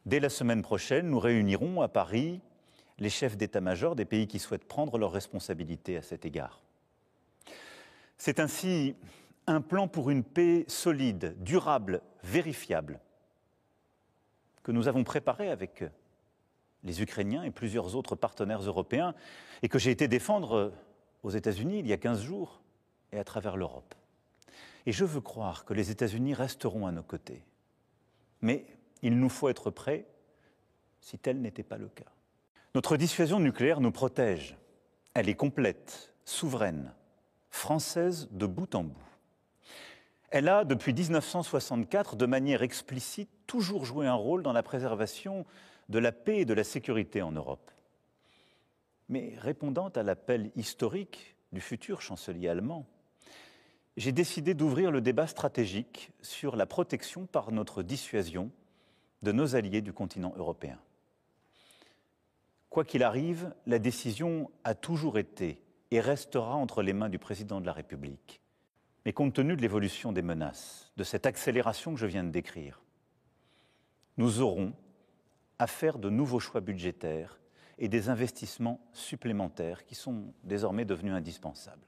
Dès la semaine prochaine, nous réunirons à Paris les chefs d'état-major des pays qui souhaitent prendre leurs responsabilités à cet égard. C'est ainsi un plan pour une paix solide, durable, vérifiable, que nous avons préparé avec les Ukrainiens et plusieurs autres partenaires européens et que j'ai été défendre aux États-Unis il y a 15 jours et à travers l'Europe. Et je veux croire que les États-Unis resteront à nos côtés. Mais il nous faut être prêts si tel n'était pas le cas. Notre dissuasion nucléaire nous protège. Elle est complète, souveraine, française de bout en bout. Elle a, depuis 1964, de manière explicite, toujours joué un rôle dans la préservation de la paix et de la sécurité en Europe. Mais répondant à l'appel historique du futur chancelier allemand, j'ai décidé d'ouvrir le débat stratégique sur la protection par notre dissuasion de nos alliés du continent européen. Quoi qu'il arrive, la décision a toujours été et restera entre les mains du président de la République. Mais compte tenu de l'évolution des menaces, de cette accélération que je viens de décrire, nous aurons à faire de nouveaux choix budgétaires et des investissements supplémentaires qui sont désormais devenus indispensables.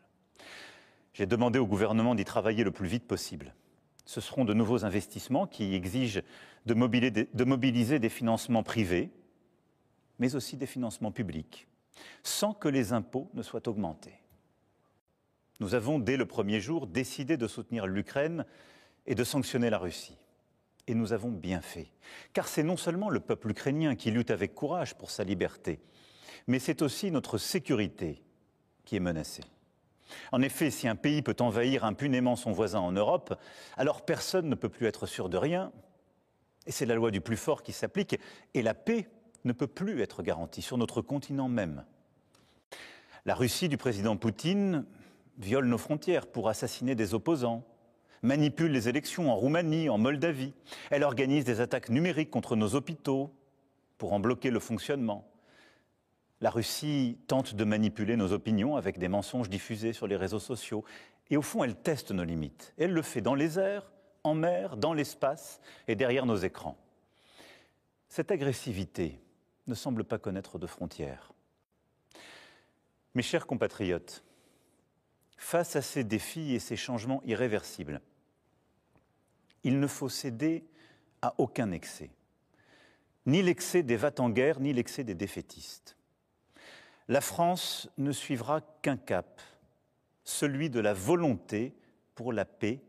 J'ai demandé au gouvernement d'y travailler le plus vite possible. Ce seront de nouveaux investissements qui exigent de mobiliser des financements privés, mais aussi des financements publics, sans que les impôts ne soient augmentés. Nous avons, dès le premier jour, décidé de soutenir l'Ukraine et de sanctionner la Russie. Et nous avons bien fait, car c'est non seulement le peuple ukrainien qui lutte avec courage pour sa liberté, mais c'est aussi notre sécurité qui est menacée. En effet, si un pays peut envahir impunément son voisin en Europe, alors personne ne peut plus être sûr de rien, et c'est la loi du plus fort qui s'applique, et la paix ne peut plus être garantie sur notre continent même. La Russie du président Poutine viole nos frontières pour assassiner des opposants, manipule les élections en Roumanie, en Moldavie. Elle organise des attaques numériques contre nos hôpitaux pour en bloquer le fonctionnement. La Russie tente de manipuler nos opinions avec des mensonges diffusés sur les réseaux sociaux. Et au fond, elle teste nos limites. Elle le fait dans les airs, en mer, dans l'espace et derrière nos écrans. Cette agressivité ne semble pas connaître de frontières. Mes chers compatriotes, face à ces défis et ces changements irréversibles, il ne faut céder à aucun excès. Ni l'excès des va-t-en-guerre, ni l'excès des défaitistes. La France ne suivra qu'un cap, celui de la volonté pour la paix